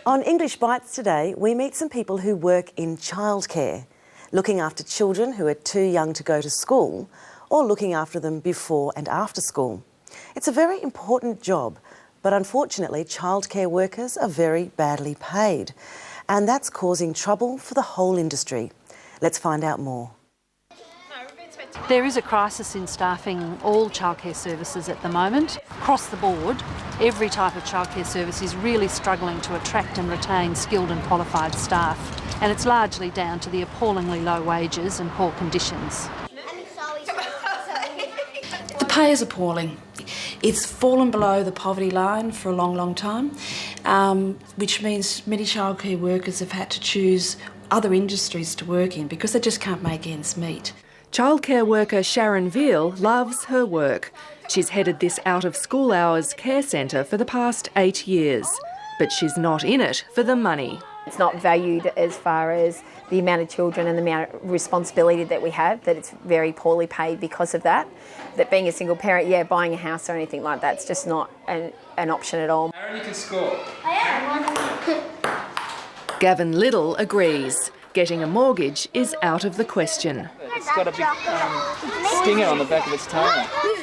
On English Bites today, we meet some people who work in childcare, looking after children who are too young to go to school or looking after them before and after school. It's a very important job, but unfortunately childcare workers are very badly paid, and that's causing trouble for the whole industry. Let's find out more. There is a crisis in staffing all childcare services at the moment. Across the board, every type of childcare service is really struggling to attract and retain skilled and qualified staff, and it's largely down to the appallingly low wages and poor conditions. The pay is appalling. It's fallen below the poverty line for a long, long time, which means many childcare workers have had to choose other industries to work in because they just can't make ends meet. Childcare worker Sharon Veal loves her work. She's headed this out-of-school hours care centre for the past 8 years. But she's not in it for the money. It's not valued as far as the amount of children and the amount of responsibility that we have, that it's very poorly paid because of that. That being a single parent, buying a house or anything like that's just not an option at all. Aaron, you can score. Gavin Liddle agrees. Getting a mortgage is out of the question. It's got a big stinger on the back of its tail.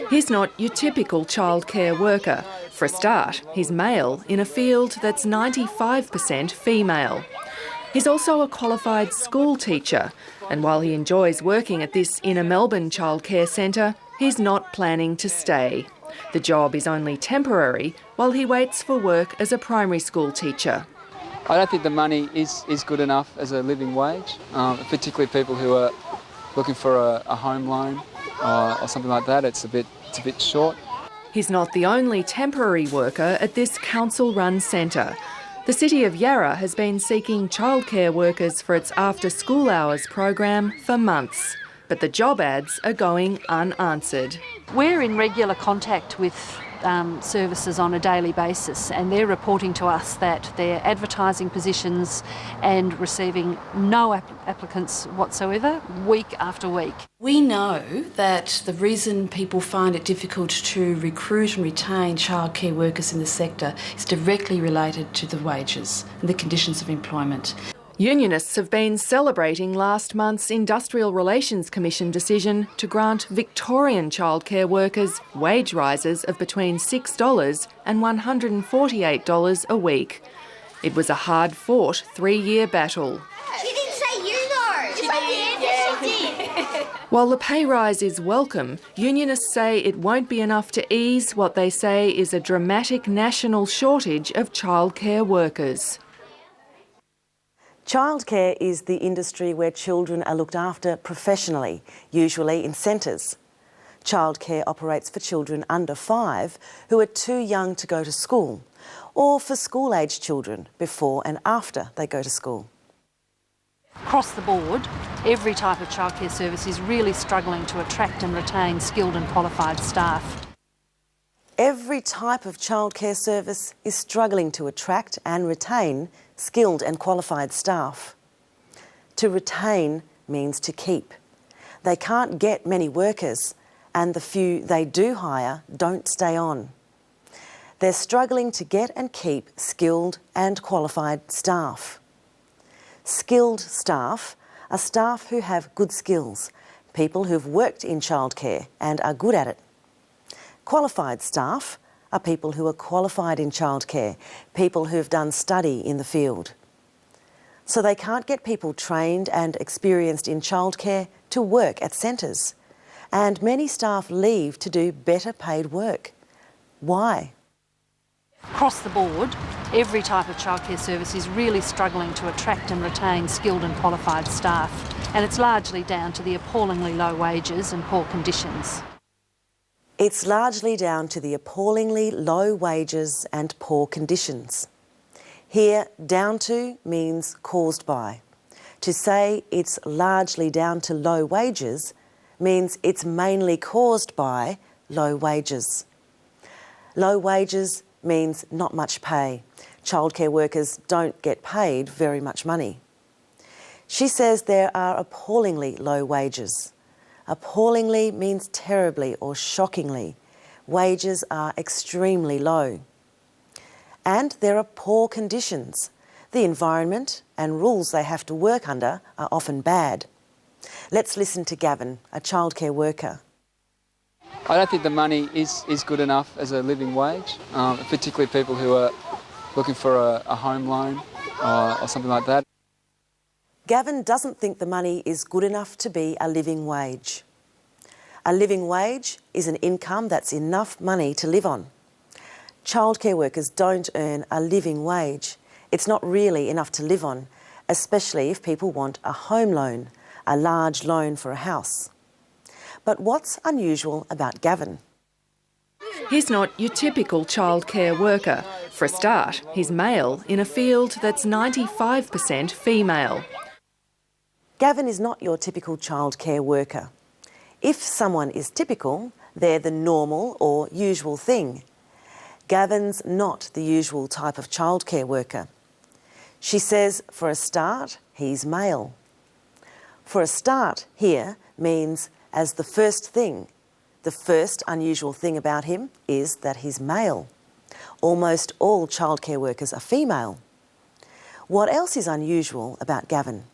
He's not your typical childcare worker. For a start, he's male in a field that's 95% female. He's also a qualified school teacher, and while he enjoys working at this inner Melbourne childcare centre, he's not planning to stay. The job is only temporary while he waits for work as a primary school teacher. I don't think the money is good enough as a living wage, particularly people who are looking for a home loan or something like that. It's a bit short. He's not the only temporary worker at this council-run centre. The City of Yarra has been seeking childcare workers for its after-school hours program for months, but the job ads are going unanswered. We're in regular contact with services on a daily basis, and they're reporting to us that they're advertising positions and receiving no applicants whatsoever, week after week. We know that the reason people find it difficult to recruit and retain childcare workers in the sector is directly related to the wages and the conditions of employment. Unionists have been celebrating last month's Industrial Relations Commission decision to grant Victorian childcare workers wage rises of between $6 and $148 a week. It was a hard-fought 3-year battle. She didn't say you though. She did. Yes, she did. While the pay rise is welcome, unionists say it won't be enough to ease what they say is a dramatic national shortage of childcare workers. Childcare is the industry where children are looked after professionally, usually in centres. Childcare operates for children under 5 who are too young to go to school, or for school-aged children before and after they go to school. Across the board, every type of childcare service is really struggling to attract and retain skilled and qualified staff. Every type of childcare service is struggling to attract and retain skilled and qualified staff. To retain means to keep. They can't get many workers, and the few they do hire don't stay on. They're struggling to get and keep skilled and qualified staff. Skilled staff are staff who have good skills, people who've worked in childcare and are good at it. Qualified staff are people who are qualified in childcare, people who've done study in the field. So they can't get people trained and experienced in childcare to work at centres. And many staff leave to do better paid work. Why? Across the board, every type of childcare service is really struggling to attract and retain skilled and qualified staff, and it's largely down to the appallingly low wages and poor conditions. It's largely down to the appallingly low wages and poor conditions. Here, down to means caused by. To say it's largely down to low wages means it's mainly caused by low wages. Low wages means not much pay. Childcare workers don't get paid very much money. She says there are appallingly low wages. Appallingly means terribly or shockingly. Wages are extremely low. And there are poor conditions. The environment and rules they have to work under are often bad. Let's listen to Gavin, a childcare worker. I don't think the money is good enough as a living wage, particularly people who are looking for a home loan or something like that. Gavin doesn't think the money is good enough to be a living wage. A living wage is an income that's enough money to live on. Childcare workers don't earn a living wage. It's not really enough to live on, especially if people want a home loan, a large loan for a house. But what's unusual about Gavin? He's not your typical childcare worker. For a start, he's male in a field that's 95% female. Gavin is not your typical childcare worker. If someone is typical, they're the normal or usual thing. Gavin's not the usual type of childcare worker. She says, for a start, he's male. For a start here means as the first thing. The first unusual thing about him is that he's male. Almost all childcare workers are female. What else is unusual about Gavin?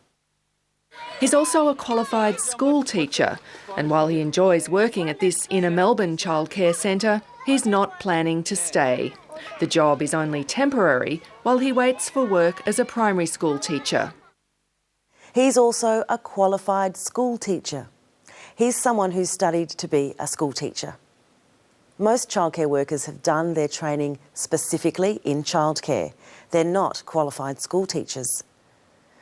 He's also a qualified school teacher, and while he enjoys working at this inner Melbourne childcare centre, he's not planning to stay. The job is only temporary while he waits for work as a primary school teacher. He's also a qualified school teacher. He's someone who's studied to be a school teacher. Most childcare workers have done their training specifically in childcare. They're not qualified school teachers.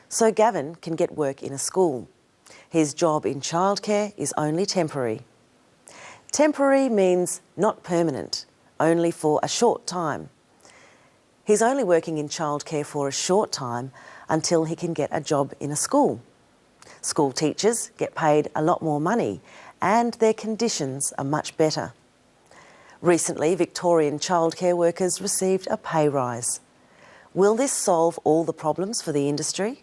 So Gavin can get work in a school. His job in childcare is only temporary. Temporary means not permanent, only for a short time. He's only working in childcare for a short time until he can get a job in a school. School teachers get paid a lot more money and their conditions are much better. Recently, Victorian childcare workers received a pay rise. Will this solve all the problems for the industry?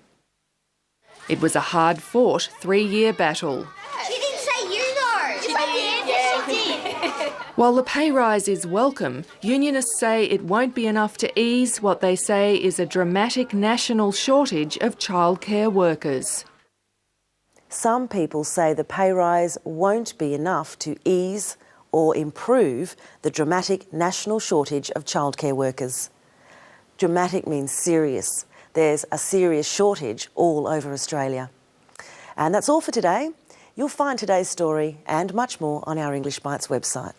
It was a hard-fought 3-year battle. She didn't say you know. She did. Yes, she did. While the pay rise is welcome, unionists say it won't be enough to ease what they say is a dramatic national shortage of childcare workers. Some people say the pay rise won't be enough to ease or improve the dramatic national shortage of childcare workers. Dramatic means serious. There's a serious shortage all over Australia. And that's all for today. You'll find today's story and much more on our English Bites website.